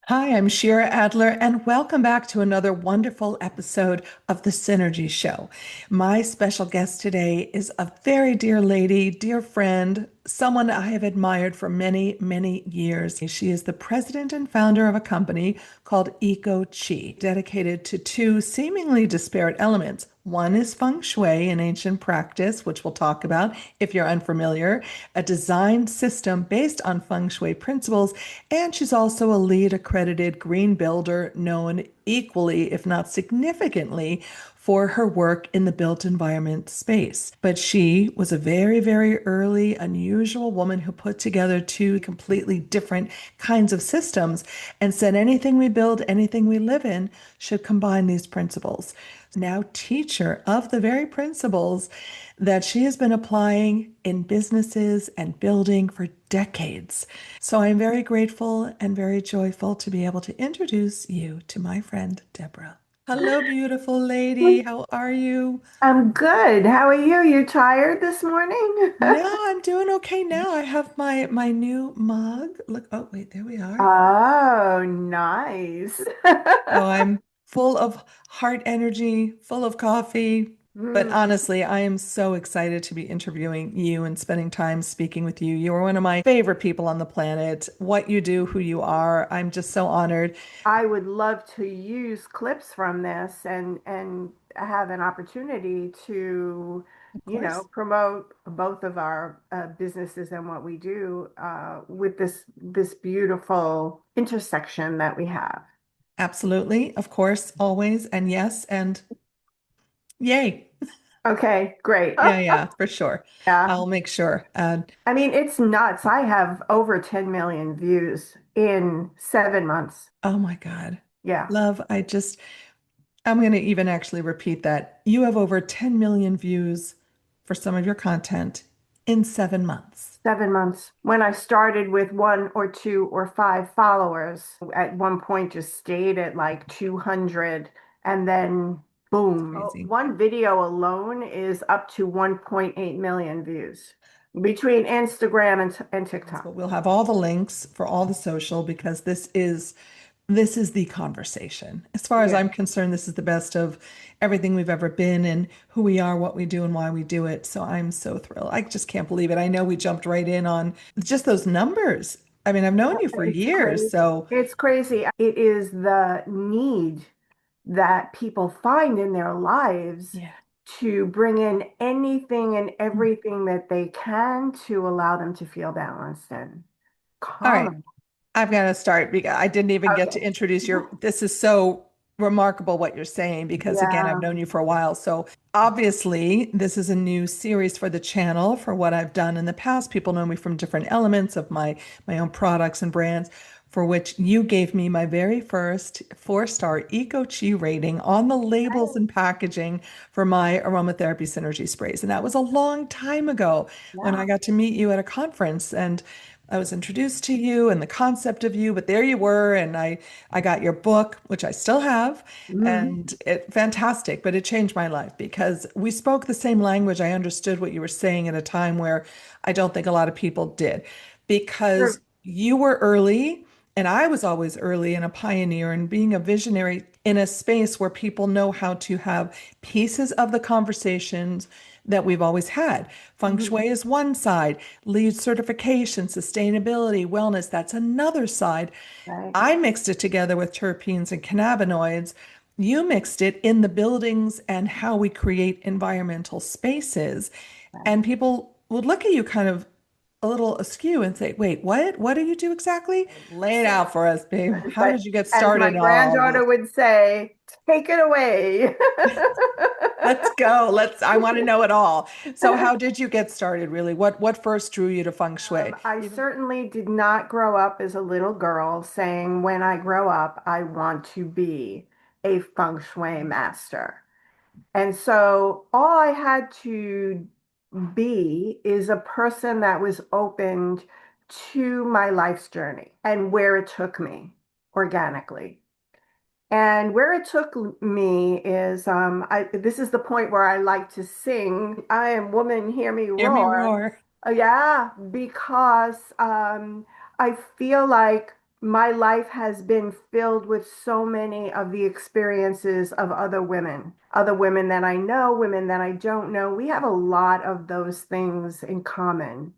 Hi, I'm Shira Adler, and welcome back to another wonderful episode of The Synergy Show. My special guest today is a very dear lady, dear friend, someone I have admired for many, many years. She is the president and founder of a company called EcoChi, dedicated to two seemingly disparate elements. One is Feng Shui, an ancient practice, which we'll talk about if you're unfamiliar, a design system based on Feng Shui principles, and she's also a LEED accredited green builder known equally, if not significantly, for her work in the built environment space. But she was a very, very early, unusual woman who put together two completely different kinds of systems and said anything we build, anything we live in should combine these principles. Now, teacher of the very principles that she has been applying in businesses and building for decades. So I'm very grateful and very joyful to be able to introduce you to my friend Debra. Hello, beautiful lady. How are you? I'm good. How are you? You tired this morning? No, I'm doing okay now. I have my new mug. Look, oh wait, there we are. Oh, nice. So I'm full of heart energy, full of coffee. But Mm, honestly, I am so excited to be interviewing you and spending time speaking with you. You are one of my favorite people on the planet. What you do, who you are, I'm just so honored. I would love to use clips from this and have an opportunity to, Of course. promote both of our businesses and what we do with this beautiful intersection that we have. Absolutely. Of course, always. And yes, and yay. Okay, great. Yeah, yeah, for sure. Yeah. I'll make sure. I mean, it's nuts. I have over 10 million views in 7 months. Oh my God. Yeah, Love, I'm going to even actually repeat that. You have over 10 million views for some of your content in 7 months. 7 months. When I started with one or two or five followers, at one point just stayed at like 200, and then It's boom. crazy. One video alone is up to 1.8 million views between Instagram and TikTok. But we'll have all the links for all the social because this is the conversation. As far as Yeah. I'm concerned, this is the best of everything we've ever been and who we are, what we do, and why we do it. So I'm so thrilled. I just can't believe it. I know we jumped right in on just those numbers. I mean, I've known you for It's years, crazy. so It's crazy. It is the need that people find in their lives yeah. to bring in anything and everything that they can to allow them to feel balanced and All right. calm. I've got to start because I didn't even get to Okay. introduce this is so remarkable what you're saying because again, I've Yeah. known you for a while. So obviously, this is a new series for the channel for what I've done in the past. People know me from different elements of my own products and brands, for which you gave me my very first 4-star EcoChi rating on the labels and packaging for my aromatherapy synergy sprays. And that was a long time ago when I Yeah. got to meet you at a conference and I was introduced to you and the concept of you, but there you were, and I got your book, which I still have, Mhm. and it fantastic, but it changed my life because we spoke the same language. I understood what you were saying at a time where I don't think a lot of people did, because Sure. you were early and I was always early and a pioneer and being a visionary in a space where people know how to have pieces of the conversations that we've always had. Feng Mhm. Shui is one side, lead certification, sustainability, wellness, that's another side. Right. I mixed it together with terpenes and cannabinoids. You mixed it in the buildings and how we create environmental spaces. Right. And people would look at you kind of a little askew and say, wait, what? What do you do exactly? Lay it out for us, babe. How But did you get as my started on all of granddaughter this? would say, take it away. Let's go. I want to know it all. So how did you get started really? What first drew you to feng shui? I Even certainly did not grow up as a little girl saying, when I grow up, I want to be a feng shui master. And so all I had to be is a person that was opened to my life's journey and where it took me organically. And where it took me is, this is the point where I like to sing, I am woman, hear me hear me roar. roar. Yeah, because I feel like my life has been filled with so many of the experiences of other women that I know, women that I don't know. We have a lot of those things in common.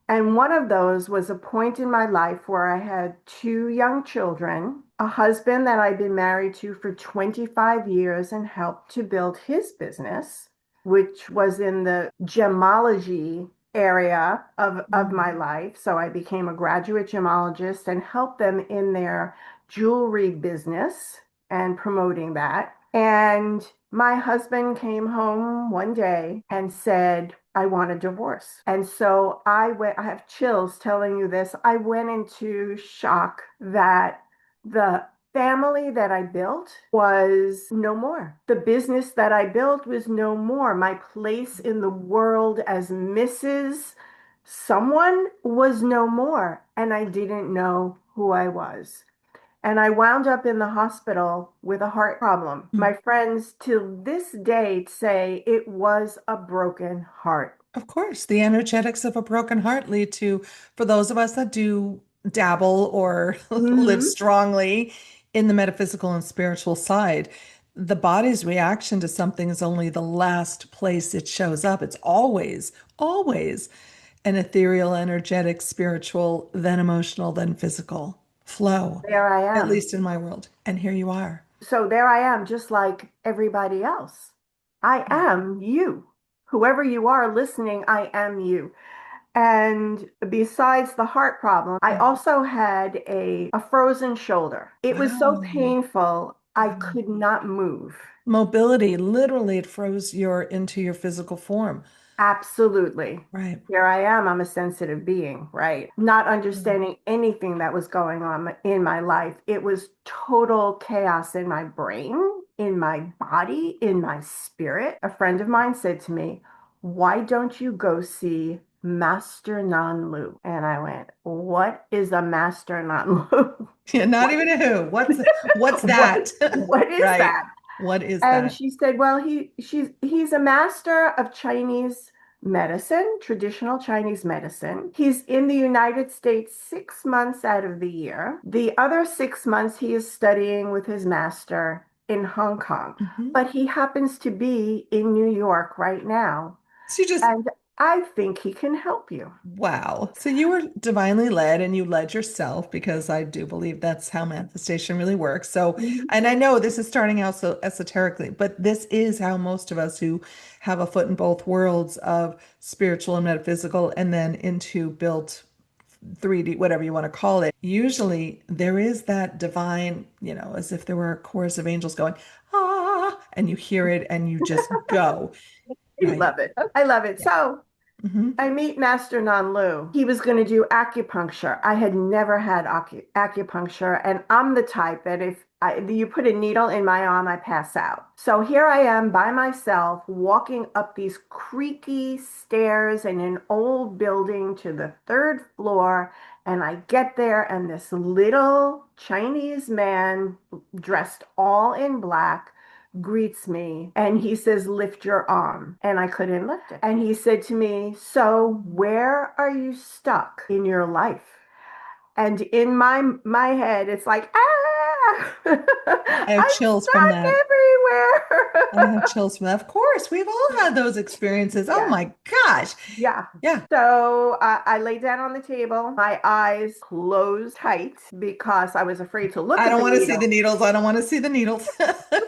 And one of those was a point in my life where I had two young children, a husband that I'd been married to for 25 years and helped to build his business, which was in the gemology area of my Mm. life. So I became a graduate gemologist and helped them in their jewelry business and promoting that. And my husband came home one day and said, I want a divorce. And so I have chills telling you this. I went into shock that the family that I built was no more. The business that I built was no more. My place in the world as Mrs. Someone was no more. And I didn't know who I was. And I wound up in the hospital with a heart problem. Mm. My friends to this day say it was a broken heart. Of course, the energetics of a broken heart lead to, for those of us that do dabble or live Hmm. strongly in the metaphysical and spiritual side, the body's reaction to something is only the last place it shows up. It's always, always an ethereal, energetic, spiritual, then emotional, then physical flow, There I at am. least in my world. And here you are. So there I am, just like everybody else. I am you. Whoever you are listening, I am you. And besides the heart problem, I also had a frozen shoulder. It was so Wow. painful, I Wow. could not move. Mobility, literally, it froze your into your physical form. Absolutely. Right. Here I am. I'm a sensitive being, right? Not Mm. understanding anything that was going on in my life. It was total chaos in my brain, in my body, in my spirit. A friend of mine said to me, why don't you go see Master Nanlu? And I went, what is a Master Nanlu? Yeah, not What, even a who. What's what, that? what is Right. that? What is And that? she said, well, he's a master of Chinese medicine, traditional Chinese medicine. He's in the United States 6 months out of the year. The other 6 months he is studying with his master in Hong Kong. Hmm. But he happens to be in New York right now. So you just And I think he can help you. wow. So you were divinely led and you led yourself because I do believe that's how manifestation really works. So, Mhm. and I know this is starting out so esoterically, but this is how most of us who have a foot in both worlds of spiritual and metaphysical and then into built 3D, whatever you want to call it, usually there is that divine, as if there were a chorus of angels going, ah, and you hear it and you just go, I right? love it. I love it. Yeah. So Hmm. I meet Master Nanlu. He was going to do acupuncture. I had never had acupuncture, and I'm the type that if you put a needle in my arm, I pass out. So here I am by myself, walking up these creaky stairs in an old building to the third floor, and I get there, and this little Chinese man dressed all in black greets me and he says, lift your arm. And I couldn't lift it. And he said to me, so where are you stuck in your life? And in my head, it's like, ah, I have I'm chills from stuck that. I everywhere. have chills from that. Of course, we've all had those experiences. Oh Yeah. my gosh. Yeah. Yeah. So I lay down on the table, my eyes closed tight because I was afraid to look I at don't the want to see the needle. needles. I don't want to see the needles.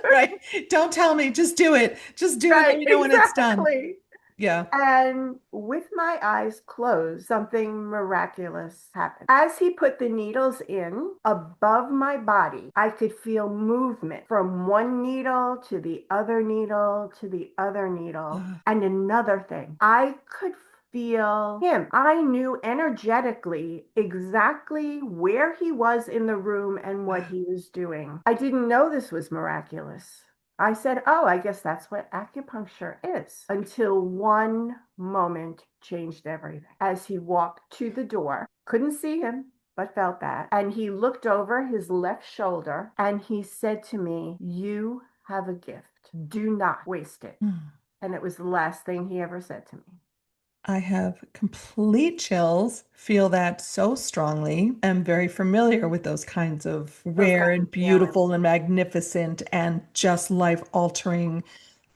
Right. Don't tell me. Just do it. Just do it. Let Right, me know when it's done. exactly. Yeah. And with my eyes closed, something miraculous happened. As he put the needles in above my body, I could feel movement from one needle to the other needle to the other needle. Ugh. And another thing, I could feel him. I knew energetically exactly where he was in the room and what he was doing. I didn't know this was miraculous. I said, oh, I guess that's what acupuncture is. Until one moment changed everything. As he walked to the door, couldn't see him, but felt that. And he looked over his left shoulder and he said to me, you have a gift. Do not waste it. Mm. And it was the last thing he ever said to me. I have complete chills, feel that so strongly. I'm very familiar with those kinds of Those rare kinds of and feelings. beautiful and magnificent and just life-altering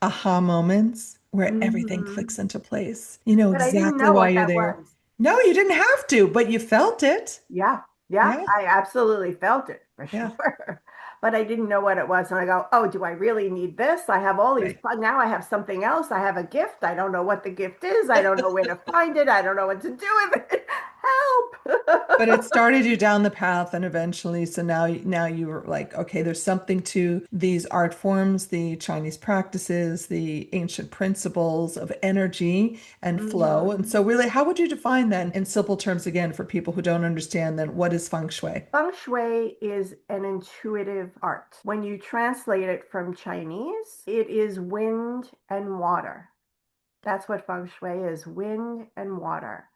aha moments where everything Hmm. clicks into place. You know But I didn't exactly know why what you're that there. was. No, you didn't have to, but you felt it. Yeah, yeah, Yeah, I absolutely felt it for yeah, sure. But I didn't know what it was. And I go, oh, do I really need this? I have all these, right. now I have something else. I have a gift. I don't know what the gift is. I don't know where to find it. I don't know what to do with it. But it Help. started you down the path, and eventually, so now you were like, okay, there's something to these art forms, the Chinese practices, the ancient principles of energy and flow. And so Mhm. really, how would you define then in simple terms again for people who don't understand then what is feng shui? Feng Shui is an intuitive art. When you translate it from Chinese, it is wind and water. That's what feng shui is, wind and water.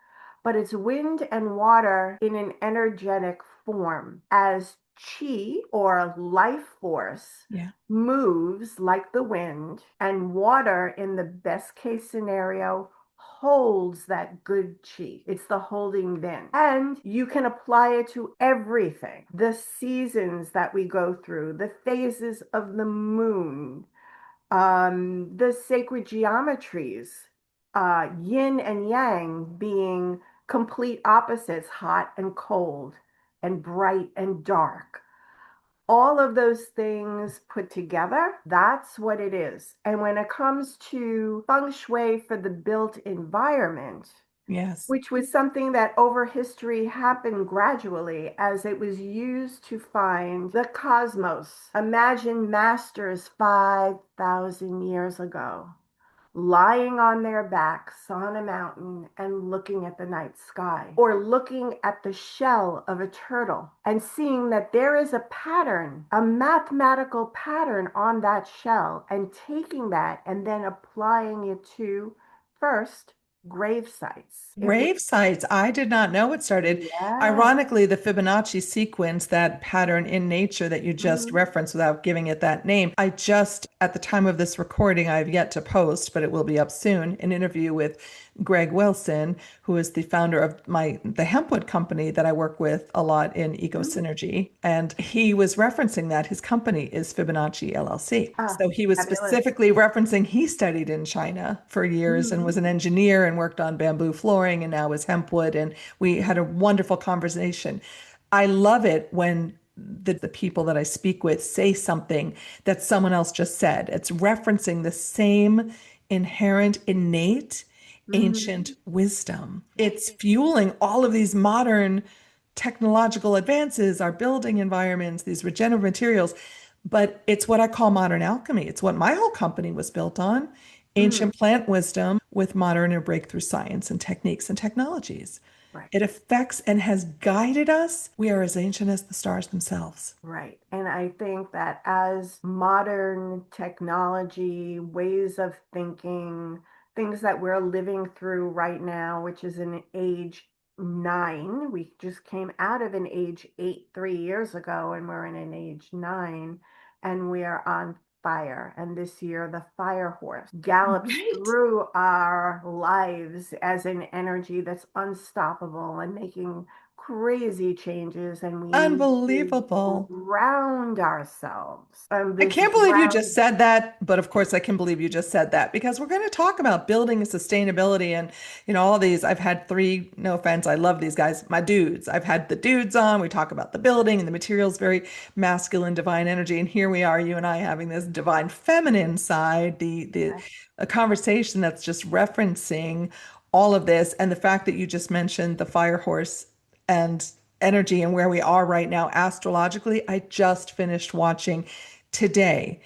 But it's wind and water in an energetic form as chi or life force Yeah. moves like the wind, and water, in the best case scenario, holds that good chi. It's the holding bin. And you can apply it to everything. The seasons that we go through, the phases of the moon, the sacred geometries, yin and yang being complete opposites, hot and cold, and bright and dark. All of those things put together, that's what it is. And when it comes to feng shui for the built environment, Yes. which was something that over history happened gradually as it was used to find the cosmos. Imagine masters 5,000 years ago lying on their backs on a mountain and looking at the night sky, or looking at the shell of a turtle and seeing that there is a pattern, a mathematical pattern on that shell, and taking that and then applying it to first grave sites. It was, Grave sites. I did not know it started. yeah. Ironically, the Fibonacci sequence, that pattern in nature that you just Mhm. referenced without giving it that name, I just, at the time of this recording, I've yet to post, but it will be up soon, an interview with Greg Wilson, who is the founder of the hempwood company that I work with a lot in Mhm. EcoSynergy. And he was referencing that his company is Fibonacci LLC. Ah, So he was fabulous. specifically referencing he studied in China for years and was Mhm. an engineer and worked on bamboo flooring and now is hempwood. And we had a wonderful conversation. I love it when the people that I speak with say something that someone else just said. It's referencing the same inherent, innate, ancient Mhm. wisdom. Yes. It's fueling all of these modern technological advances, our building environments, these regenerative materials. But it's what I call modern alchemy. It's what my whole company was built on, Mm. ancient plant wisdom with modern or breakthrough science and techniques and technologies. Right. It affects and has guided us. We are as ancient as the stars themselves. Right. And I think that as modern technology, ways of thinking, things that we're living through right now, which is an age 9, we just came out of an age 8 3 years ago, and we're in an age 9, and we are on fire. And this year, the fire horse gallops Right. through our lives as an energy that's unstoppable and making crazy changes, and we need to Unbelievable. ground ourselves. I This can't believe you just ground. said that, but of course I can believe you just said that because we're going to talk about building sustainability and all these. I've had three, no offense, I love these guys, my dudes. I've had the dudes on. We talk about the building and the materials, very masculine, divine energy, and here we are, you and I having this divine feminine side, the a conversation that's just referencing all of this and the fact that you just mentioned the fire horse and energy and where we are right now astrologically. I just finished watching today.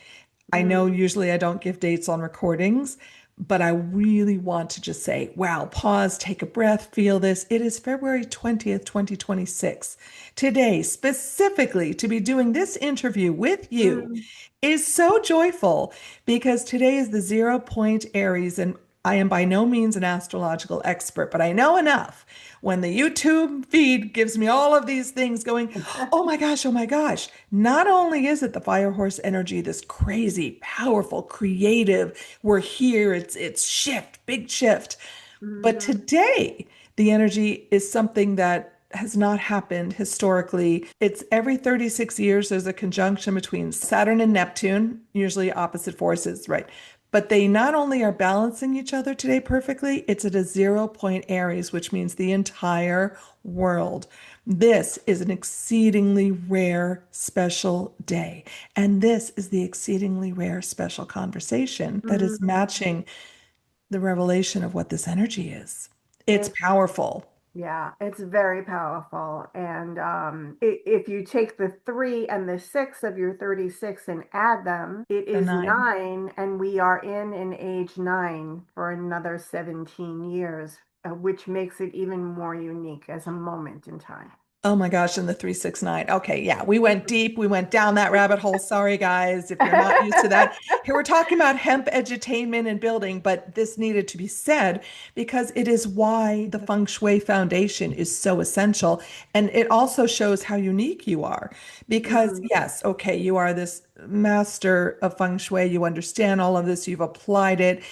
I know Mm, usually I don't give dates on recordings, but I really want to just say, wow, pause, take a breath, feel this. It is February 20th, 2026. Today, specifically to be doing this interview with you mm. is so joyful because today is the 0 point Aries, and I am by no means an astrological expert, but I know enough. When the YouTube feed gives me all of these things going, oh my gosh, oh my gosh. Not only is it the fire horse energy, this crazy, powerful, creative, we're here, it's shift, big shift. But Hmm. today, the energy is something that has not happened historically. It's every 36 years, there's a conjunction between Saturn and Neptune, usually opposite forces, right? But they not only are balancing each other today perfectly, it's at a 0 point Aries, which means the entire world. This is an exceedingly rare, special day. And this is the exceedingly rare, special conversation that is Hmm. matching the revelation of what this energy is. It's It, powerful. yeah, it's very powerful. And if you take the 3 and the 6 of your 36 and add them, it The is nine. 9, and we are in an age 9 for another 17 years, which makes it even more unique as a moment in time. Oh my gosh, and the 369. Okay, yeah, we went deep. We went down that rabbit hole. Sorry, guys, if you're not used to that. Here we're talking about hemp edutainment and building, but this needed to be said because it is why the Feng Shui Foundation is so essential. And it also shows how unique you are. Because, Mm. yes, okay, you are this master of Feng Shui. You understand all of this, you've applied it.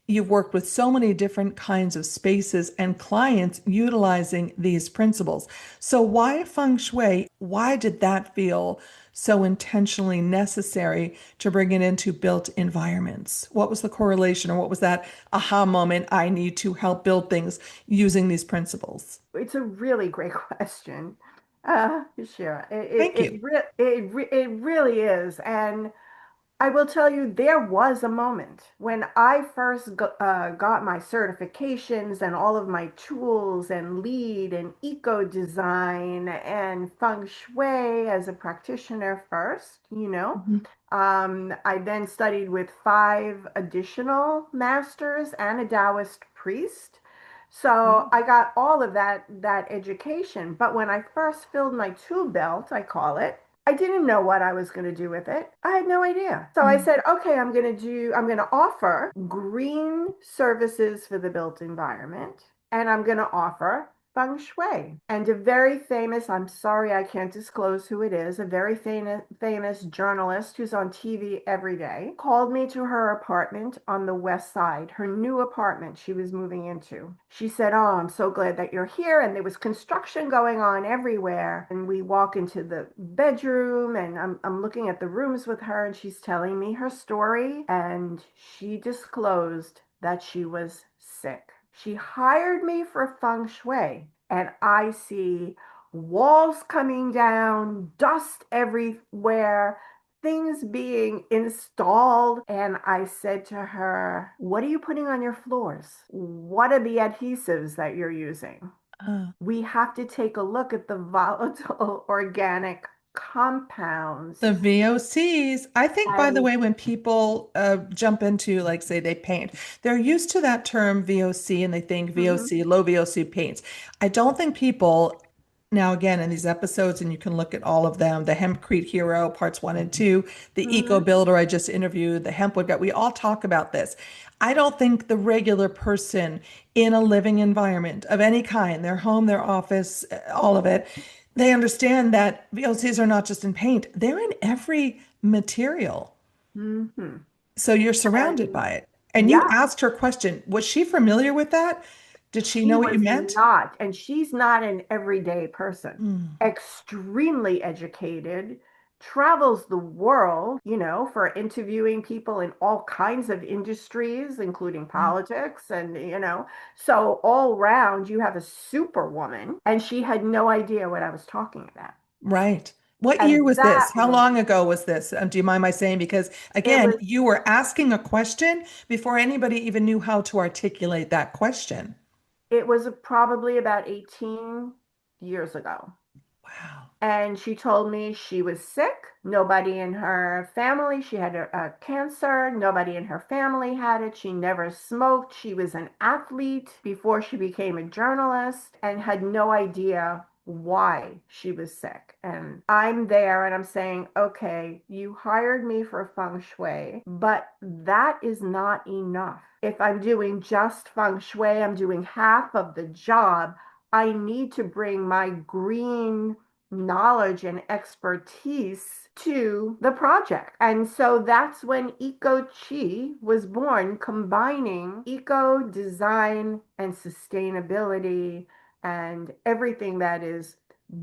You've worked with so many different kinds of spaces and clients utilizing these principles. So, why feng shui? Why did that feel so intentionally necessary to bring it into built environments? What was the correlation, or what was that aha moment? I need to help build things using these principles. It's a really great question, Shira. Thank you. It really is. And I will tell you, there was a moment when I first got my certifications and all of my tools and lead and eco design and feng shui as a practitioner first, you know. Mhm. I then studied with 5 additional masters and a Taoist priest. So Wow. I got all of that education. But when I first filled my tool belt, I call it, I didn't know what I was going to do with it. I had no idea. So I Mm. said, okay, I'm going to offer green services for the built environment, and I'm going to offer feng shui. And a very famous, I'm sorry I can't disclose who it is, a very famous journalist who's on TV every day, called me to her apartment on the west side, her new apartment she was moving into. She said, oh, I'm so glad that you're here. And there was construction going on everywhere. And we walk into the bedroom, and I'm looking at the rooms with her, and she's telling me her story. And she disclosed that she was sick. She hired me for feng shui, and I see walls coming down, dust everywhere, things being installed. And I said to her, what are you putting on your floors? What are the adhesives that you're using? Ah. We have to take a look at the volatile organic compounds. The VOCs. I think, by the And way, when people jump into, like, say, they paint, they're used to that term VOC and they think mhm, VOC, low VOC paints. I don't think people, now again, in these episodes, and you can look at all of them, the Hempcrete Hero, parts one and two, the Eco mhm, Builder I just interviewed, the Hempwood Gut, we all talk about this. I don't think the regular person in a living environment of any kind, their home, their office, all of it, they understand that VOCs are not just in paint, they're in every material. mhm. So you're surrounded And by it. And you yeah, asked her question. Was she familiar with that? Did she she know what you was meant? not, and she's not an everyday person. Mm, Extremely educated, travels the world, for interviewing people in all kinds of industries, including yeah. politics, and. So all round, you have a superwoman, and she had no idea what I was talking about. Right. What year And was that this? How was, long ago was this? Do you mind my saying? Because it again, was, you were asking a question before anybody even knew how to articulate that question. it was probably about 18 years ago. Wow. And she told me she was sick. Nobody in her family, she had a cancer. Nobody in her family had it. She never smoked. She was an athlete before she became a journalist and had no idea why she was sick. And I'm there and I'm saying, okay, you hired me for feng shui, but that is not enough. If I'm doing just feng shui, I'm doing half of the job. I need to bring my green knowledge and expertise to the project. And so that's when EcoChi was born, combining eco design and sustainability and everything that is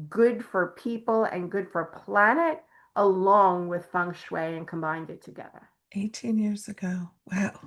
good for people and good for planet along with feng shui and combined it together. 18 years ago. Wow.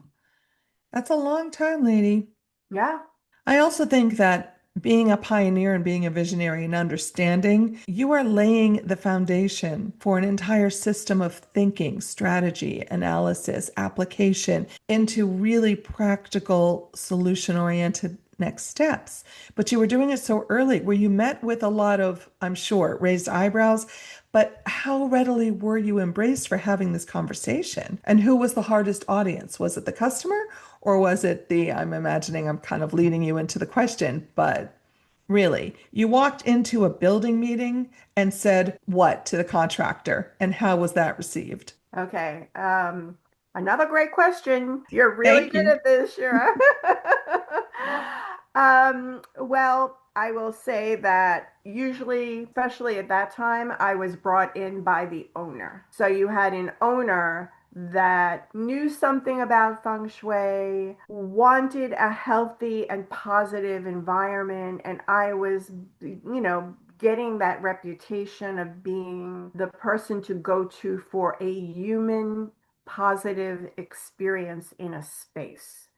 That's a long time, lady. Yeah. I also think that being a pioneer and being a visionary and understanding, you are laying the foundation for an entire system of thinking, strategy, analysis, application into really practical, solution-oriented next steps. But you were doing it so early, where you met with a lot of, I'm sure, raised eyebrows. But how readily were you embraced for having this conversation? And who was the hardest audience? Was it the customer or was it the, I'm imagining I'm kind of leading you into the question, but really, you walked into a building meeting and said what to the contractor, and how was that received? Okay. Another great question. You're really Thank good you. at this, Shira. Well, I will say that usually, especially at that time, I was brought in by the owner. So you had an owner that knew something about feng shui, wanted a healthy and positive environment, and I was, getting that reputation of being the person to go to for a human positive experience in a space.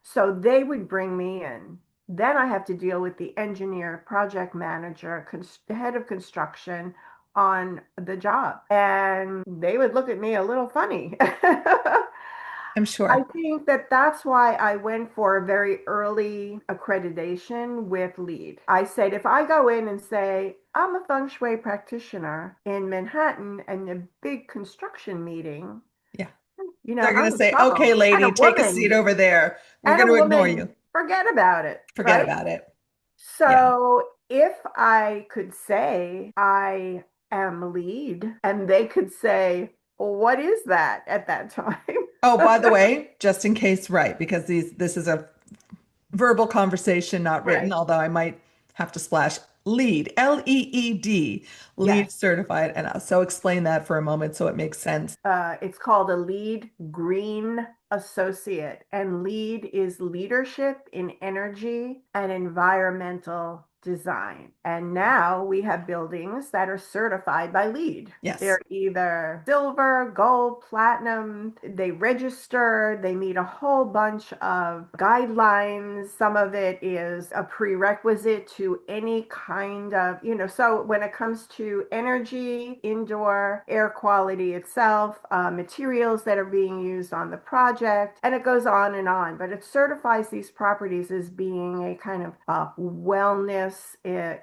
So they would bring me in. Then I have to deal with the engineer, project manager, head of construction on the job. And they would look at me a little funny. I'm I sure. think that that's why I went for a very early accreditation with LEED. I said, if I go in and say, I'm a feng shui practitioner in Manhattan and a big construction meeting, Yeah. They're going I'm to in say, okay, trouble. lady, take a seat over there. We're And going a to ignore you. woman, forget about it, Forget right? about it. Yeah. So if I could say I am LEED and they could say, well, what is that at that time? Oh, by the way, just in case, right, because this is a verbal conversation, not written, Right. although I might have to splash lead, LEED, lead Yes. certified. And so explain that for a moment so it makes sense. It's called a LEED Green Associate, and LEED is leadership in energy and environmental design. And now we have buildings that are certified by LEED. Yes. They're either silver, gold, platinum. They register, they meet a whole bunch of guidelines. Some of it is a prerequisite to any kind of, so when it comes to energy, indoor air quality itself, materials that are being used on the project, and it goes on. But it certifies these properties as being a kind of wellness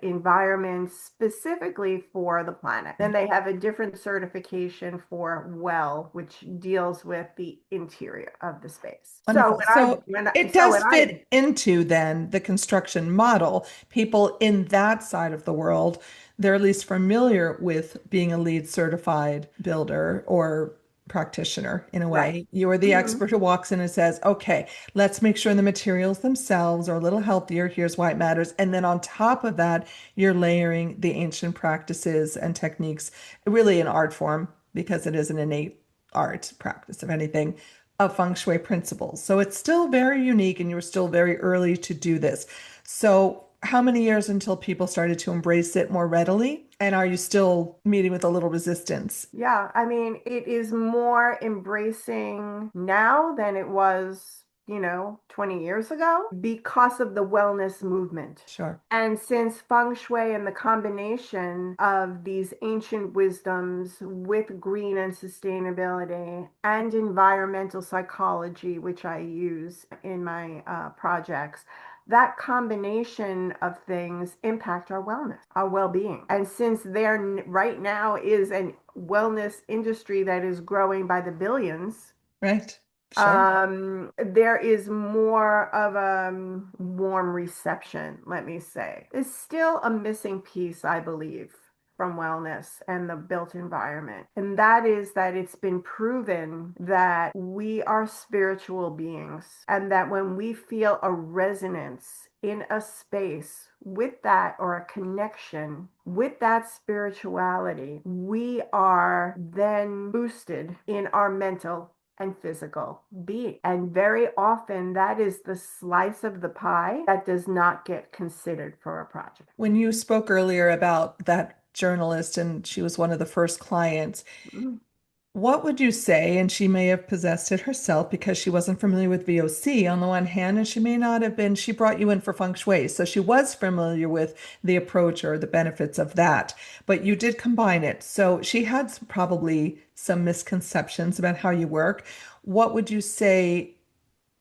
environment specifically for the planet. Then they have a different certification for well, which deals with the interior of the space. So Wonderful. So it does when I fit into then the construction model. People in that side of the world, they're at least familiar with being a lead certified builder or practitioner in a right. way. You are the Mhm. expert who walks in and says, okay, let's make sure the materials themselves are a little healthier. Here's why it matters. And then on top of that, you're layering the ancient practices and techniques, really an art form, because it is an innate art practice, if anything, of feng shui principles. So it's still very unique and you were still very early to do this. So how many years until people started to embrace it more readily? And are you still meeting with a little resistance? Yeah, I mean, it is more embracing now than it was, 20 years ago because of the wellness movement. Sure. And since feng shui and the combination of these ancient wisdoms with green and sustainability and environmental psychology, which I use in my projects, that combination of things impact our wellness, our well-being. And since there right now is a wellness industry that is growing by the billions, Right. Sure. there is more of a warm reception, let me say. It's still a missing piece, I believe. from wellness and the built environment. And that is that it's been proven that we are spiritual beings, and that when we feel a resonance in a space with that, or a connection with that spirituality, we are then boosted in our mental and physical being. And very often that is the slice of the pie that does not get considered for a project. When you spoke earlier about that journalist and she was one of the first clients, Mm. what would you say? And she may have possessed it herself because she wasn't familiar with VOC on the one hand, and she may not have been, she brought you in for Feng Shui. So she was familiar with the approach or the benefits of that, but you did combine it. So she had probably some misconceptions about how you work. What would you say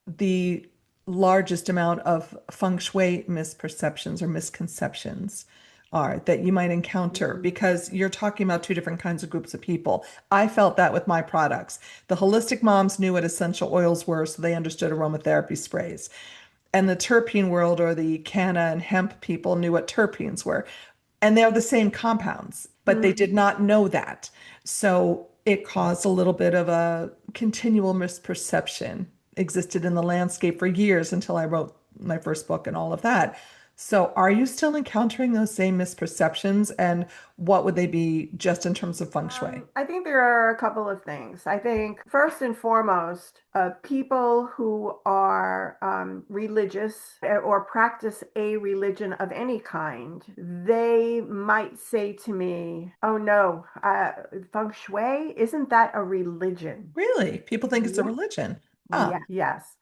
the largest amount of Feng Shui misperceptions or misconceptions are that you might encounter? Mm. Because you're talking about two different kinds of groups of people. I felt that with my products. The holistic moms knew what essential oils were, so they understood aromatherapy sprays. And the terpene world, or the canna and hemp people, knew what terpenes were. And they're the same compounds, but they did Mm. not know that. So it caused a little bit of a continual misperception existed in the landscape for years until I wrote my first book and all of that. So are you still encountering those same misperceptions? And what would they be just in terms of feng shui? I think there are a couple of things. I think first and foremost, people who are religious, or practice a religion of any kind, they might say to me, "Oh no, feng shui, isn't that a religion?" Really? People think it's a Yeah. religion. Ah, Yeah, yes.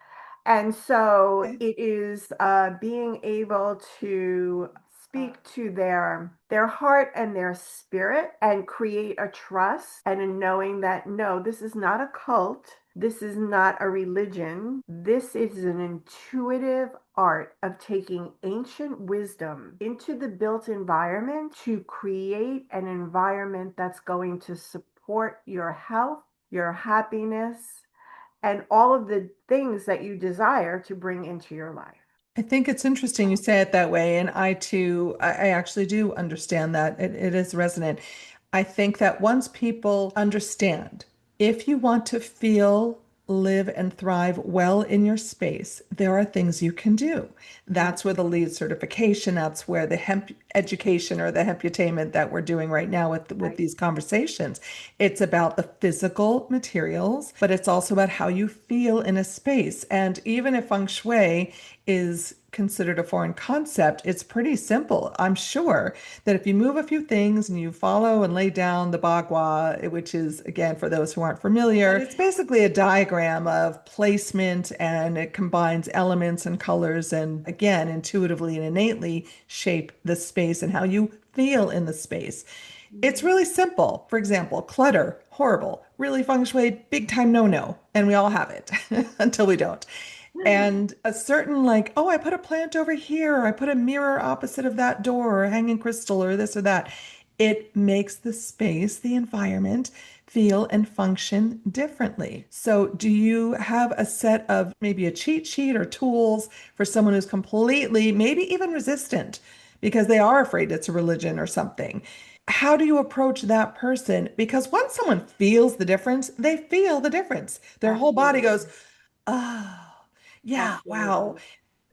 And so okay. it is being able to speak to their heart and their spirit, and create a trust and a knowing that no, this is not a cult. This is not a religion. This is an intuitive art of taking ancient wisdom into the built environment to create an environment that's going to support your health, your happiness, and all of the things that you desire to bring into your life. I think it's interesting you say it that way. And I too, I actually do understand that. It is resonant. I think that once people understand, if you want to feel, live, and thrive well in your space, there are things you can do. That's where the lead certification, that's where the hemp education or the hemputainment that we're doing right now with Right. these conversations. It's about the physical materials, but it's also about how you feel in a space. And even if feng shui is considered a foreign concept, it's pretty simple. I'm sure that if you move a few things and you follow and lay down the bagua, which is, again, for those who aren't familiar, it's basically a diagram of placement, and it combines elements and colors and, again, intuitively and innately shape the space and how you feel in the space. It's really simple. For example, clutter, horrible. Really feng shui, big time no-no. And we all have it until we don't. And a certain, like, oh, I put a plant over here, or I put a mirror opposite of that door, or a hanging crystal, or this or that. It makes the space, the environment, feel and function differently. So, do you have a set of maybe a cheat sheet or tools for someone who's completely, maybe even resistant because they are afraid it's a religion or something? How do you approach that person? Because once someone feels the difference, they feel the difference. Their whole body goes, Absolutely. oh, yeah, wow. Absolutely.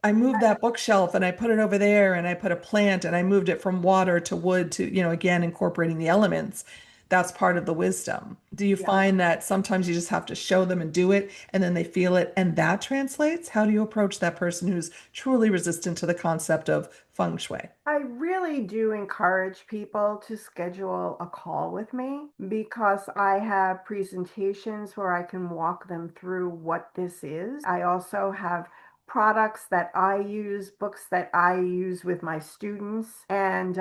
I moved that bookshelf and I put it over there and I put a plant and I moved it from water to wood to, again, incorporating the elements. That's part of the wisdom. Do you Yeah. find that sometimes you just have to show them and do it and then they feel it and that translates? How do you approach that person who's truly resistant to the concept of feng shui? I really do encourage people to schedule a call with me, because I have presentations where I can walk them through what this is. I also have products that I use, books that I use with my students. And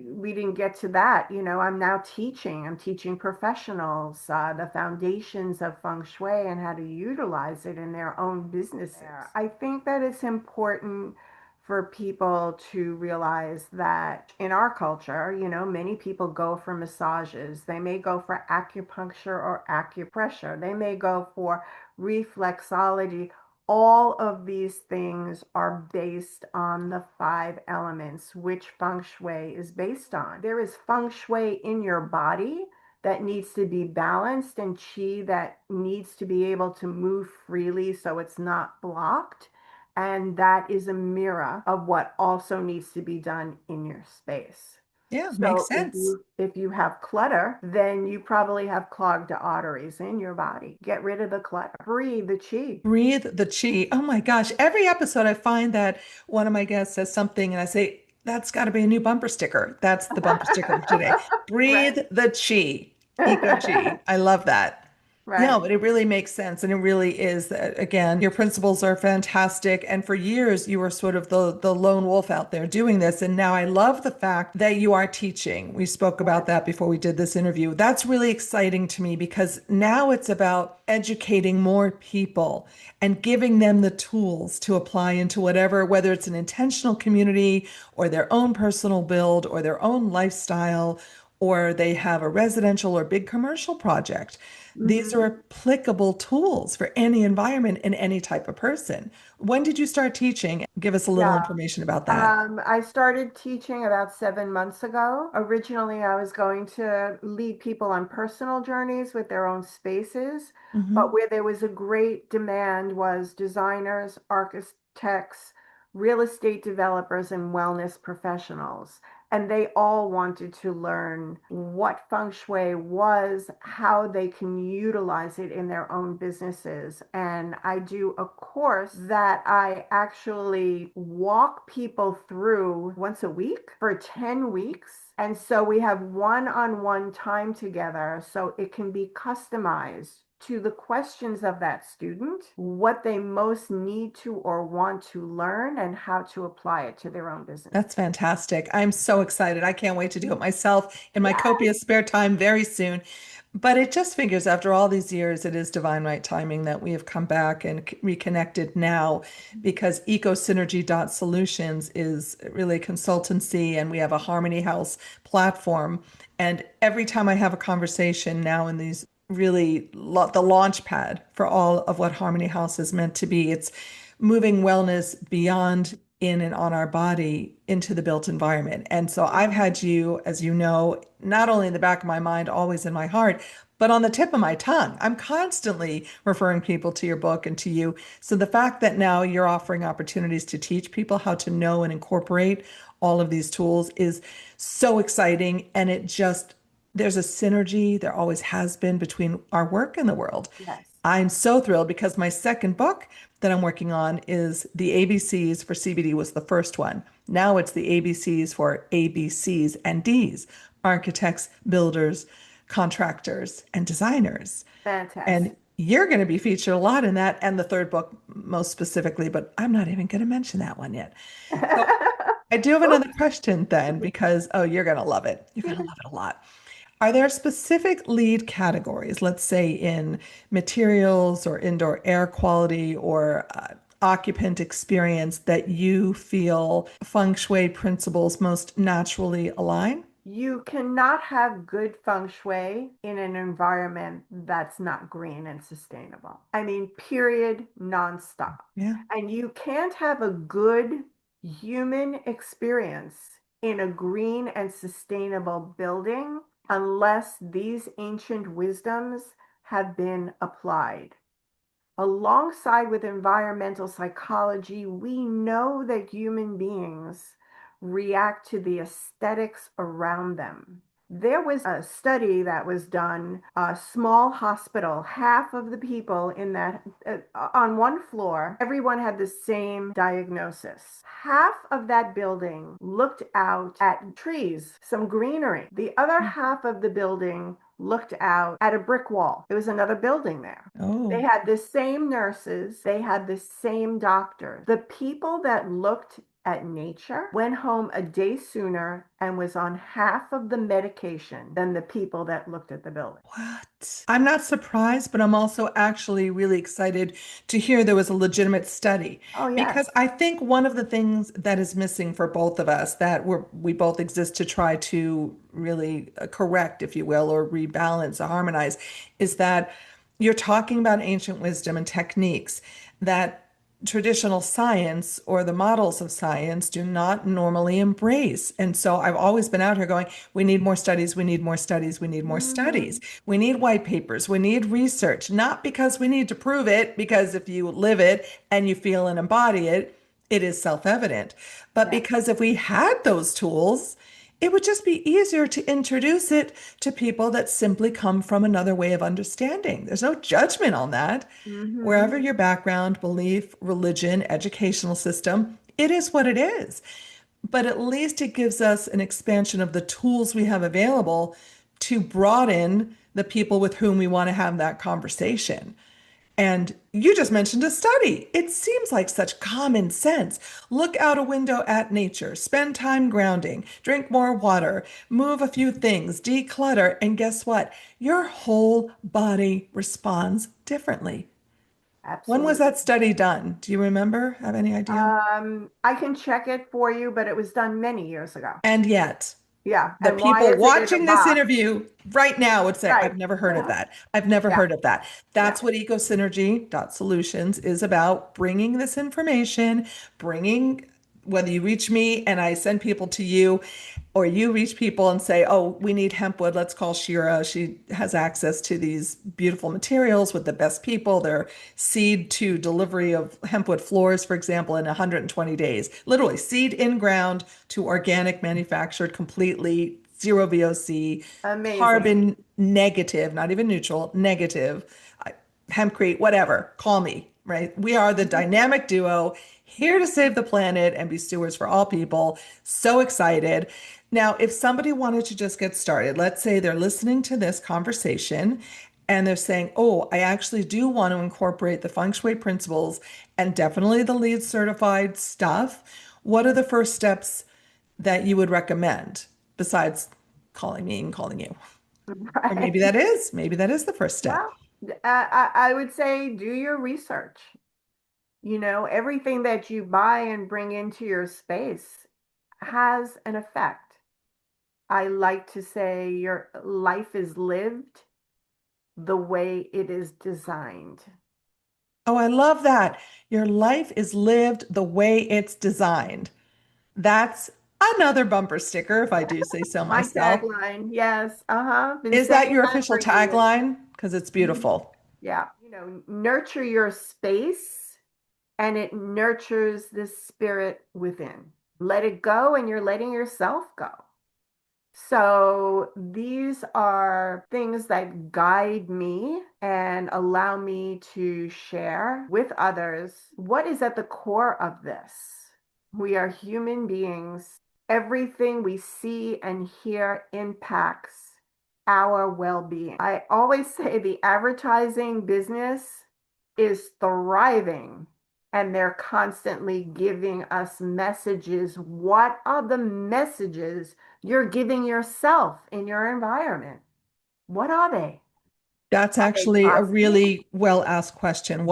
we didn't get to that. I'm now teaching. I'm teaching professionals the foundations of feng shui and how to utilize it in their own businesses. I think that it's important for people to realize that in our culture, many people go for massages. They may go for acupuncture or acupressure. They may go for reflexology All of these things are based on the five elements, which feng shui is based on. There is feng shui in your body that needs to be balanced and chi that needs to be able to move freely so it's not blocked. And that is a mirror of what also needs to be done in your space. Yeah, makes So sense. if you have clutter, then you probably have clogged arteries in your body. Get rid of the clutter. Breathe the chi. Breathe the chi. Oh my gosh. Every episode, I find that one of my guests says something, and I say, that's got to be a new bumper sticker. That's the bumper sticker for today. Breathe Right. the chi. EcoChi. I love that. No, Right. but it really makes sense. And it really is that, again, your principles are fantastic. And for years, you were sort of the lone wolf out there doing this. And now I love the fact that you are teaching. We spoke about Yes. that before we did this interview. That's really exciting to me because now it's about educating more people and giving them the tools to apply into whatever, whether it's an intentional community or their own personal build or their own lifestyle, or they have a residential or big commercial project. These are Mhm. applicable tools for any environment and any type of person. When did you start teaching? Give us a little Yeah. information about that. I started teaching about 7 months ago. Originally, I was going to lead people on personal journeys with their own spaces, but Hmm. where there was a great demand was designers, architects, real estate developers, and wellness professionals. And they all wanted to learn what feng shui was, how they can utilize it in their own businesses. And I do a course that I actually walk people through once a week for 10 weeks. And so we have one-on-one time together so it can be customized to the questions of that student, what they most need to or want to learn, and how to apply it to their own business. That's fantastic. I'm so excited. I can't wait to do it myself in my Yes. copious spare time very soon. But it just figures after all these years, it is divine right timing that we have come back and reconnected now because EcoSynergy.Solutions is really a consultancy and we have a Harmony House platform. And every time I have a conversation now in these really the launch pad for all of what Harmony House is meant to be, it's moving wellness beyond in and on our body into the built environment. And so I've had you, as you know, not only in the back of my mind, always in my heart, but on the tip of my tongue. I'm constantly referring people to your book and to you. So the fact that now you're offering opportunities to teach people how to know and incorporate all of these tools is so exciting. And it just, there's a synergy, there always has been between our work and the world. Yes. I'm so thrilled because my second book that I'm working on is the ABCs for CBD was the first one. Now it's the ABCs for ABCs and Ds, architects, builders, contractors, and designers. And Fantastic. you're going to be featured a lot in that and the third book most specifically, but I'm not even going to mention that one yet. So I do have another Oops. question then because, oh, you're going to love it. You're going to love it a lot. Are there specific lead categories, let's say in materials or indoor air quality or occupant experience, that you feel feng shui principles most naturally align? You cannot have good feng shui in an environment that's not green and sustainable. I mean, period, nonstop. Yeah. And you can't have a good human experience in a green and sustainable building unless these ancient wisdoms have been applied. Alongside with environmental psychology, we know that human beings react to the aesthetics around them. There was a study that was done, a small hospital, half of the people in that, on one floor, everyone had the same diagnosis. Half of that building looked out at trees, some greenery. The other half of the building looked out at a brick wall. There was another building there. They Oh. had the same nurses, they had the same doctors. The people that looked at nature went home a day sooner and was on half of the medication than the people that looked at the building. What? I'm not surprised, but I'm also actually really excited to hear there was a legitimate study Oh, because yes. I think one of the things that is missing for both of us that we both exist to try to really correct, if you will, or rebalance or harmonize is that you're talking about ancient wisdom and techniques that traditional science or the models of science do not normally embrace. And so I've always been out here going, we need more studies, we need more studies, we need more studies. Hmm. We need white papers, we need research, not because we need to prove it, because if you live it and you feel and embody it, it is self-evident. But Yeah. because if we had those tools, it would just be easier to introduce it to people that simply come from another way of understanding. There's no judgment on that. Wherever Hmm. your background, belief, religion, educational system, it is what it is. But at least it gives us an expansion of the tools we have available to broaden the people with whom we want to have that conversation. And you just mentioned a study. It seems like such common sense. Look out a window at nature, spend time grounding, drink more water, move a few things, declutter, and guess what? Your whole body responds differently. When was Absolutely. that study done? Do you remember? Have any idea? I can check it for you, but it was done many years ago. And yet, Yeah. the And why people is it in a watching this box? interview right now would say, Right. I've never heard of that. I've never Yeah. heard of that. Yeah. That's what EcoSynergy.Solutions is about, bringing this information, bringing, whether you reach me and I send people to you, or you reach people and say, oh, we need hempwood. Let's call Shira. She has access to these beautiful materials with the best people. They're seed to delivery of hempwood floors, for example, in 120 days. Literally, seed in ground to organic, manufactured completely, zero VOC, Amazing. carbon negative, not even neutral, negative, hempcrete, whatever. Call me, right? We are the dynamic duo here to save the planet and be stewards for all people. So excited. Now, if somebody wanted to just get started, let's say they're listening to this conversation and they're saying, oh, I actually do want to incorporate the feng shui principles and definitely the LEED certified stuff. What are the first steps that you would recommend besides calling me and calling you? Or Right. maybe that is the first step. Well, I would say do your research. Everything that you buy and bring into your space has an effect. I like to say your life is lived the way it is designed. Oh, I love that. Your life is lived the way it's designed. That's another bumper sticker, if I do say so My myself. tagline, yes, uh-huh, been Is saying that your that official for years. tagline? Because it's Mhm. beautiful. Yeah, nurture your space and it nurtures the spirit within. Let it go and you're letting yourself go. So these are things that guide me and allow me to share with others what is at the core of this. We are human beings. Everything we see and hear impacts our well-being. I always say the advertising business is thriving and they're constantly giving us messages. What are the messages you're giving yourself in your environment? What are they? That's Are they actually a positive? really well asked question.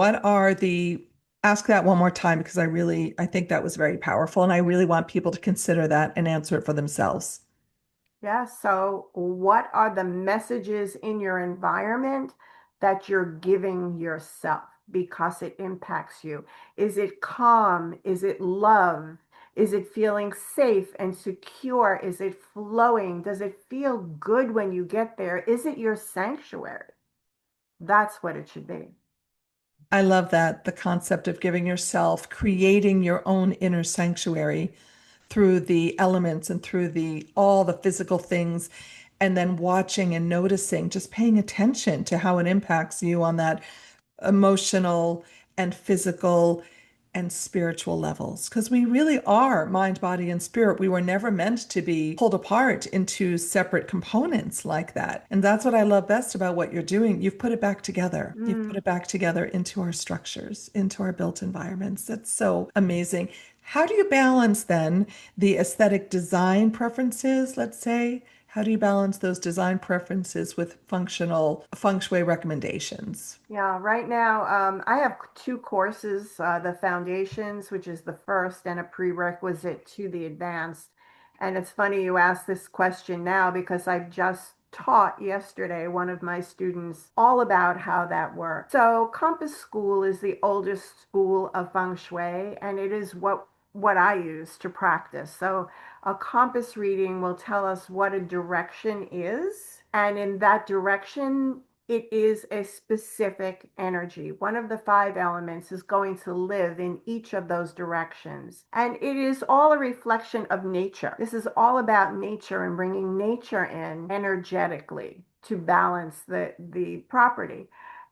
Ask that one more time because I think that was very powerful. And I really want people to consider that and answer it for themselves. Yeah, so what are the messages in your environment that you're giving yourself because it impacts you? Is it calm? Is it love? Is it feeling safe and secure? Is it flowing? Does it feel good when you get there? Is it your sanctuary? That's what it should be. I love that, the concept of giving yourself, creating your own inner sanctuary through the elements and through the all the physical things, and then watching and noticing, just paying attention to how it impacts you on that emotional and physical and spiritual levels. Because we really are mind, body, and spirit. We were never meant to be pulled apart into separate components like that. And that's what I love best about what you're doing. You've put it back together. You've put Mm. it back together into our structures, into our built environments. That's so amazing. How do you balance then the aesthetic design preferences, let's say? How do you balance those design preferences with functional feng shui recommendations? Yeah, right now, I have two courses, the foundations, which is the first and a prerequisite to the advanced. And it's funny you ask this question now because I just taught yesterday one of my students all about how that works. So Compass School is the oldest school of Feng Shui, and it is what I use to practice. So a compass reading will tell us what a direction is, and in that direction, it is a specific energy. One of the five elements is going to live in each of those directions. And it is all a reflection of nature. This is all about nature and bringing nature in energetically to balance the property.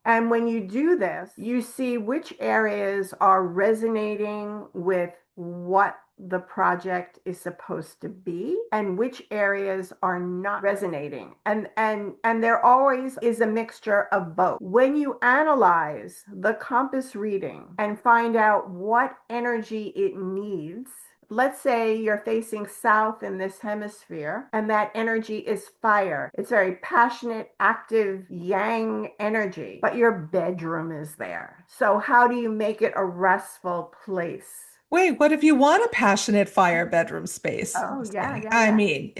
And when you do this, you see which areas are resonating with what the project is supposed to be and which areas are not resonating, and there always is a mixture of both. When you analyze the compass reading and find out what energy it needs, let's say you're facing south in this hemisphere and that energy is fire. It's very passionate, active, yang energy, but your bedroom is there. So how do you make it a restful place? Wait, what if you want a passionate fire bedroom space? Oh, Just yeah, kidding. yeah, I yeah. mean,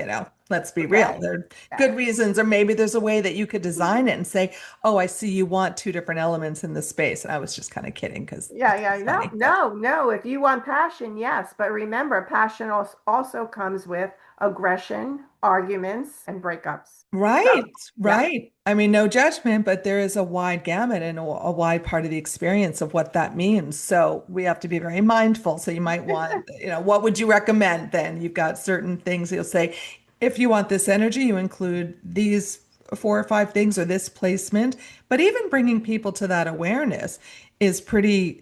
let's be real. Okay. There are good Yeah. reasons, or maybe there's a way that you could design it and say, oh, I see you want two different elements in the space. And I was just kind of kidding because Yeah, it's yeah. just No, funny. Yeah. no, no. If you want passion, yes. But remember, passion also comes with aggression, arguments, and breakups. So, Right, yeah. right. I mean, no judgment, but there is a wide gamut and a wide part of the experience of what that means. So we have to be very mindful. So you might want, what would you recommend then? You've got certain things you'll say, if you want this energy, you include these four or five things or this placement. But even bringing people to that awareness is pretty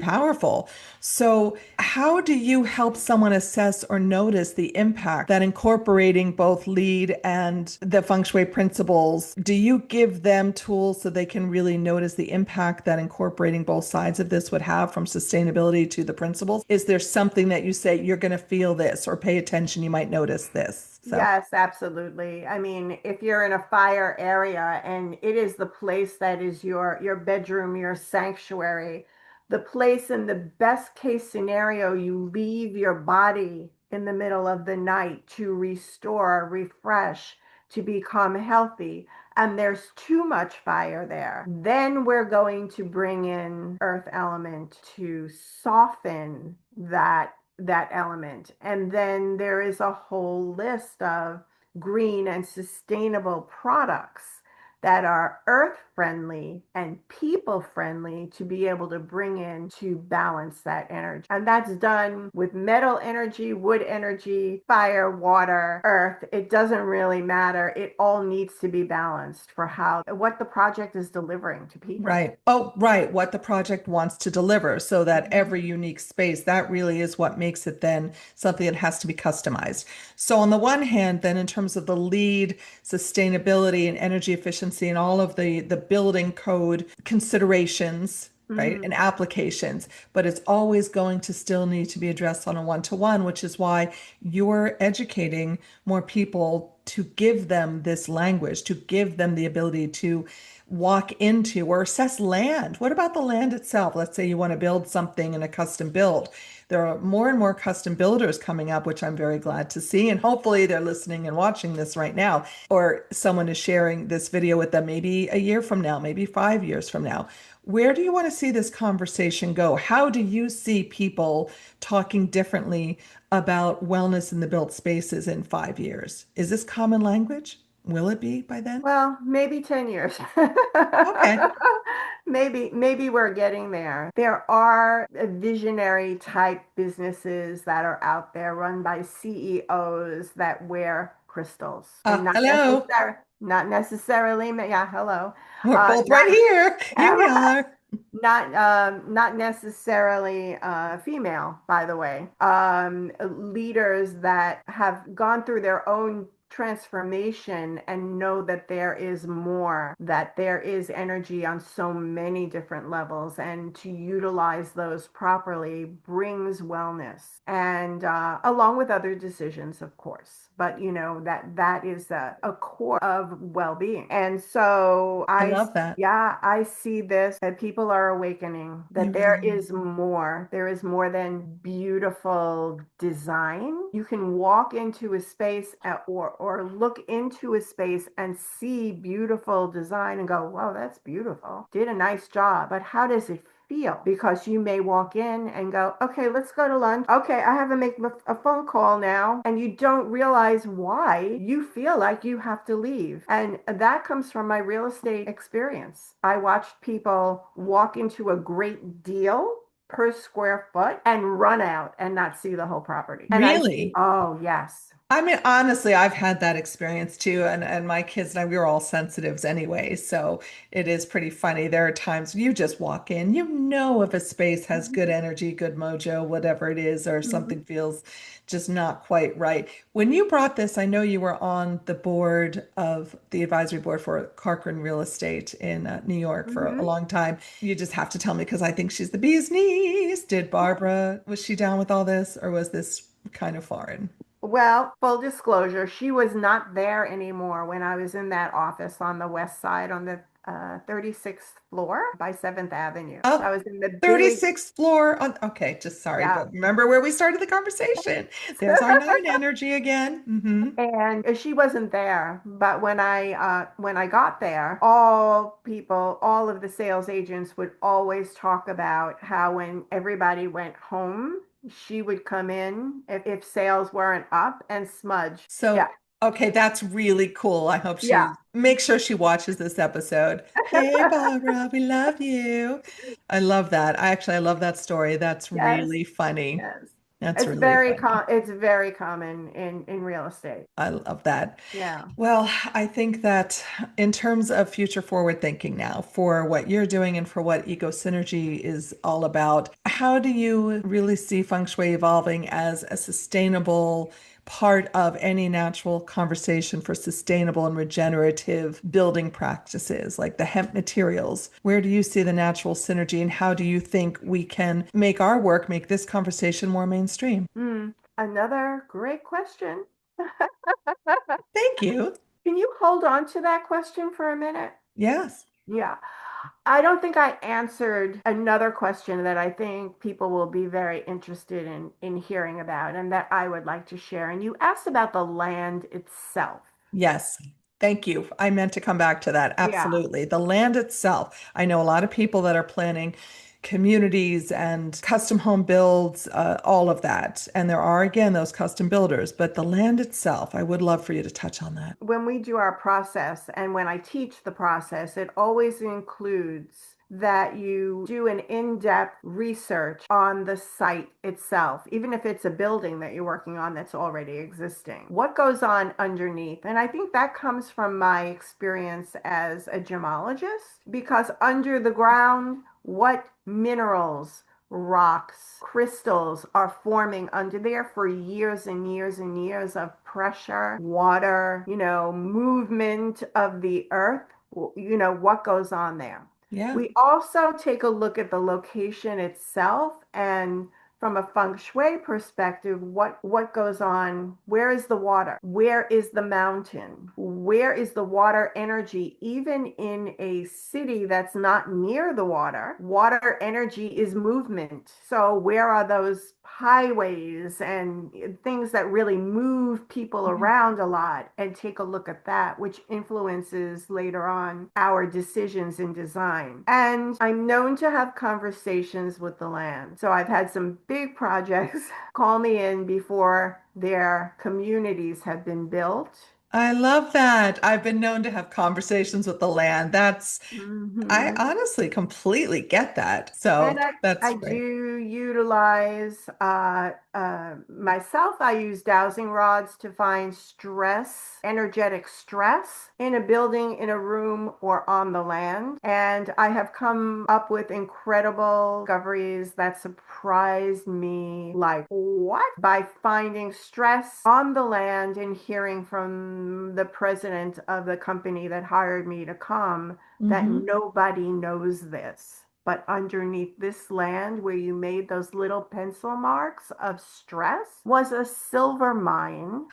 powerful. So, how do you help someone assess or notice the impact that incorporating both lead and the feng shui principles? Do you give them tools so they can really notice the impact that incorporating both sides of this would have from sustainability to the principles? Is there something that you say you're going to feel this or pay attention, you might notice this? So, Yes, absolutely. I mean, if you're in a fire area and it is the place that is your bedroom, your sanctuary, the place in the best case scenario, you leave your body in the middle of the night to restore, refresh, to become healthy, and there's too much fire there, then we're going to bring in earth element to soften that element. And then there is a whole list of green and sustainable products that are earth friendly and people friendly to be able to bring in to balance that energy. And that's done with metal energy, wood energy, fire, water, earth. It doesn't really matter. It all needs to be balanced for what the project is delivering to people. right. Oh, right. What the project wants to deliver so that Mhm. every unique space, that really is what makes it then something that has to be customized. So, on the one hand, then in terms of the lead, sustainability and energy efficiency and all of the building code considerations, right, and Mhm. applications, but it's always going to still need to be addressed on a one-to-one, which is why you're educating more people to give them this language, to give them the ability to walk into or assess land. What about the land itself? Let's say you want to build something in a custom build. There are more and more custom builders coming up, which I'm very glad to see. And hopefully they're listening and watching this right now, or someone is sharing this video with them maybe a year from now, maybe 5 years from now. Where do you want to see this conversation go? How do you see people talking differently about wellness in the built spaces in 5 years? Is this common language? Will it be by then? Well, maybe 10 years. Okay. Maybe we're getting there. There are visionary type businesses that are out there run by CEOs that wear crystals and Hello. not necessarily, yeah, hello. We're both right Not here. Here we are. not necessarily female, by the way. Leaders that have gone through their own transformation and know that there is more, that there is energy on so many different levels, and to utilize those properly brings wellness, and along with other decisions, of course. But that is a core of well-being. And so I love that. yeah, I see this, that people are awakening, that You really there is more. There is more than beautiful design. You can walk into a space or or look into a space and see beautiful design and go, wow, that's beautiful. Did a nice job. But how does it feel? Because you may walk in and go, okay, let's go to lunch. Okay, I have to make a phone call now. And you don't realize why you feel like you have to leave. And that comes from my real estate experience. I watched people walk into a great deal per square foot and run out and not see the whole property. And I, Really? oh, yes. I mean, honestly, I've had that experience too, and my kids and I, we were all sensitives anyway, so it is pretty funny. There are times you just walk in, you know if a space has good energy, good mojo, whatever it is, or Mhm. something feels just not quite right. When you brought this, I know you were on the board of the advisory board for Corcoran Real Estate in New York for a Mhm. long time. You just have to tell me because I think she's the bee's knees. Did Barbara, was she down with all this, or was this kind of foreign? Well, full disclosure, she was not there anymore when I was in that office on the west side on the 36th floor by 7th Avenue. So Oh, I was in the big, 36th floor on, okay, just sorry, yeah. but remember where we started the conversation. There's our nine energy again. And she wasn't there, but when I got there, all people, all of the sales agents would always talk about how when everybody went home, she would come in if sales weren't up and smudge. Yeah, So, okay, that's really cool. I hope yeah. she make sure she watches this episode. Hey, Barbara, we love you. I love that. I love that story. That's Yes, really funny. yes. That's It's really very funny. it's very common in real estate. I love that. Yeah. Well, I think that in terms of future forward thinking now, for what you're doing and for what Eco Synergy is all about, how do you really see Feng Shui evolving as a sustainable part of any natural conversation for sustainable and regenerative building practices, like the hemp materials? Where do you see the natural synergy, and how do you think we can make our work, make this conversation more mainstream? Another great question. Thank you. Can you hold on to that question for a minute? Yes. Yeah. I don't think I answered another question that I think people will be very interested in hearing about and that I would like to share. And you asked about the land itself. Yes. Thank you. I meant to come back to that. Yeah. Absolutely. The land itself. I know a lot of people that are planning communities and custom home builds, all of that. And there are, again, those custom builders, but the land itself, I would love for you to touch on that. When we do our process and when I teach the process, it always includes that you do an in-depth research on the site itself, even if it's a building that you're working on that's already existing. What goes on underneath? And I think that comes from my experience as a gemologist, because under the ground, what minerals, rocks, crystals are forming under there for years and years and years of pressure, water, movement of the earth, what goes on there. Yeah. We also take a look at the location itself and from a feng shui perspective, what goes on? Where is the water? Where is the mountain? Where is the water energy? Even in a city that's not near the water, water energy is movement. So where are those highways and things that really move people Mhm. around a lot? And take a look at that, which influences later on our decisions in design. And I'm known to have conversations with the land. So I've had some big projects call me in before their communities have been built. I love that. I've been known to have conversations with the land. I Mhm. honestly completely get that. And So I that's great. do utilize myself. I use dowsing rods to find stress, energetic stress in a building, in a room, or on the land. And I have come up with incredible discoveries that surprised me. Like, what? By finding stress on the land and hearing from the president of the company that hired me to come that Hmm. nobody knows this. But underneath this land where you made those little pencil marks of stress was a silver mine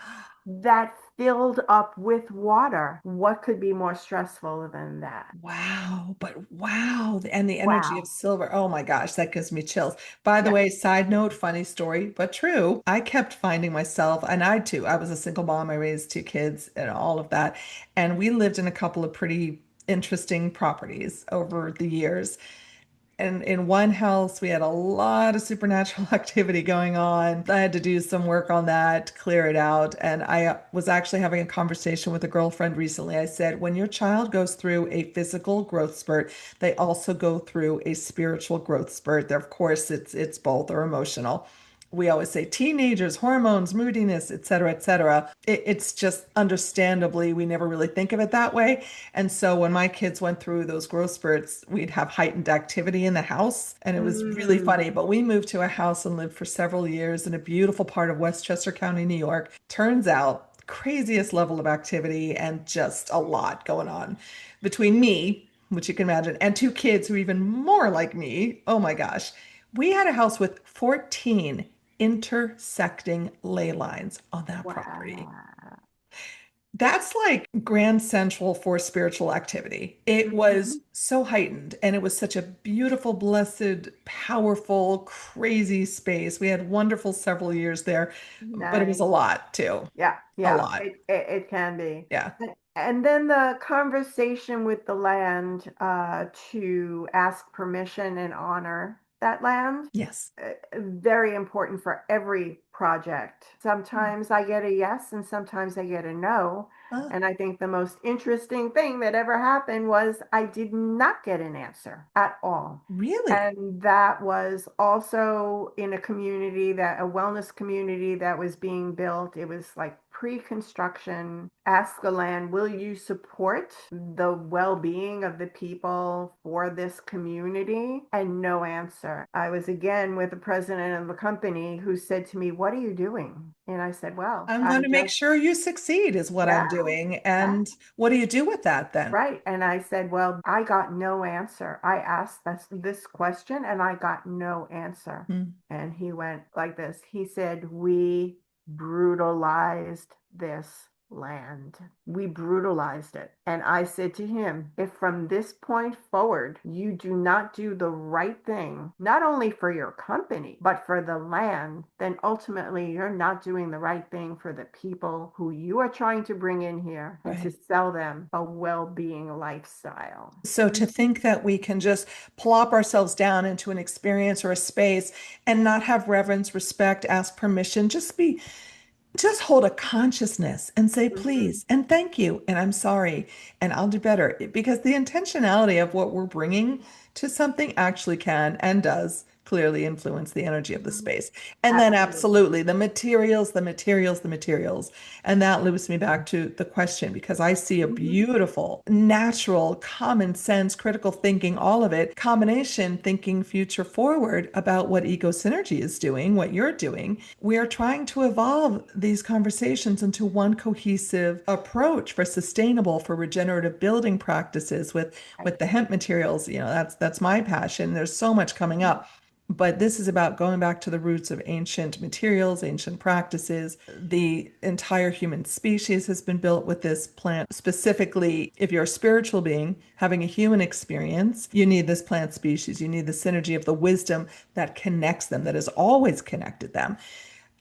that filled up with water. What could be more stressful than that? Wow, but wow, and the energy of Wow. silver. Oh my gosh, that gives me chills. By the Yeah. way, side note, funny story, but true. I kept finding myself, and I too, I was a single mom. I raised two kids and all of that. And we lived in a couple of pretty interesting properties over the years. And in one house, we had a lot of supernatural activity going on. I had to do some work on that, clear it out. And I was actually having a conversation with a girlfriend recently. I said, when your child goes through a physical growth spurt, they also go through a spiritual growth spurt. There, of course, it's both or emotional. We always say teenagers, hormones, moodiness, et cetera, et cetera. It's just understandably, we never really think of it that way. And so when my kids went through those growth spurts, we'd have heightened activity in the house. And it was really Mm, funny. But we moved to a house and lived for several years in a beautiful part of Westchester County, New York. Turns out, craziest level of activity and just a lot going on between me, which you can imagine, and two kids who are even more like me. Oh my gosh. We had a house with 14 intersecting ley lines on that property. wow. That's like Grand Central for spiritual activity. It was Mhm. so heightened and it was such a beautiful, blessed, powerful, crazy space. We had wonderful several years there, but it was a Nice. lot too. Yeah, A yeah, lot. it can be. Yeah. And then the conversation with the land to ask permission and honor that land, Yes. very important for every project. Hmm. Sometimes I get a yes and sometimes I get a no. Uh, And I think the most interesting thing that ever happened was I did not get an answer at all. really? And that was also in a community that, a wellness community that was being built. It was like pre-construction. Ask the land, will you support the well-being of the people for this community? And no answer. I was again with the president of the company who said to me, what are you doing? And I said, well, I'm going I'm to make just, sure you succeed, is what I'm yeah, doing. yeah. And what do you do with that then? Right. And I said, well, I got no answer. I asked this question and I got no answer. Hmm. And he went like this. He said, we brutalized this land. We brutalized it. And I said to him, if from this point forward you do not do the right thing, not only for your company, but for the land, then ultimately you're not doing the right thing for the people who you are trying to bring in here and to Right. sell them a well-being lifestyle. So to think that we can just plop ourselves down into an experience or a space and not have reverence, respect, ask permission, just hold a consciousness and say Mhm. please and thank you and I'm sorry and I'll do better because the intentionality of what we're bringing to something actually can and does clearly influence the energy of the space. And then Absolutely. absolutely the materials, the materials, the materials. And that loops me back to the question because I see a Mhm. beautiful, natural, common sense, critical thinking, all of it, combination thinking future forward about what eco synergy is doing, what you're doing. We are trying to evolve these conversations into one cohesive approach for sustainable, for regenerative building practices with the hemp materials. You know, that's my passion. There's so much coming up. But this is about going back to the roots of ancient materials, ancient practices. The entire human species has been built with this plant. Specifically, if you're a spiritual being having a human experience, you need this plant species. You need the synergy of the wisdom that connects them, that has always connected them.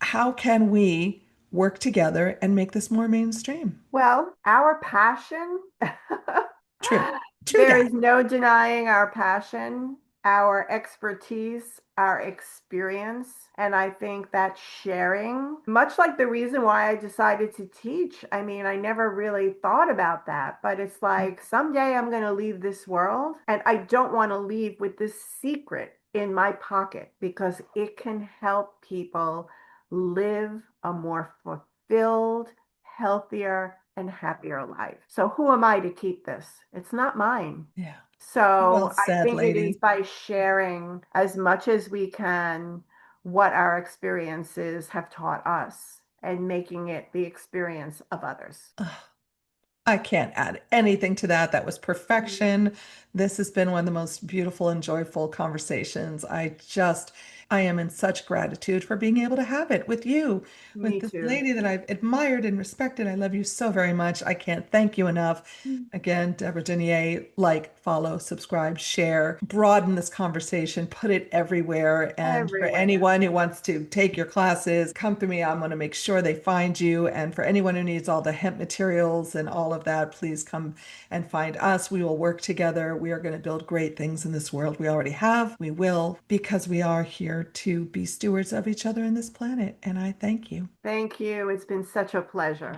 How can we work together and make this more mainstream? Well, our passion, True. True there that. is no denying our passion, our expertise, our experience. And I think that sharing, much like the reason why I decided to teach, I mean, I never really thought about that, but it's like someday I'm going to leave this world and I don't want to leave with this secret in my pocket because it can help people live a more fulfilled, healthier, and happier life. So who am I to keep this? It's not mine. Yeah. Well So I said, think it is lady. by sharing as much as we can what our experiences have taught us and making it the experience of others. I can't add anything to that. That was Mhm. perfection. This has been one of the most beautiful and joyful conversations. I just I am in such gratitude for being able to have it with you, with Me this too. lady that I've admired and respected. I love you so very much. I can't thank you enough. Again, Debra Duneier, like, follow, subscribe, share, broaden this conversation, put it everywhere. And for Everywhere. anyone who wants to take your classes, come to me. I'm going to make sure they find you. And for anyone who needs all the hemp materials and all of that, please come and find us. We will work together. We are going to build great things in this world. We already have, we will, because we are here to be stewards of each other in this planet. And I thank you. Thank you. It's been such a pleasure.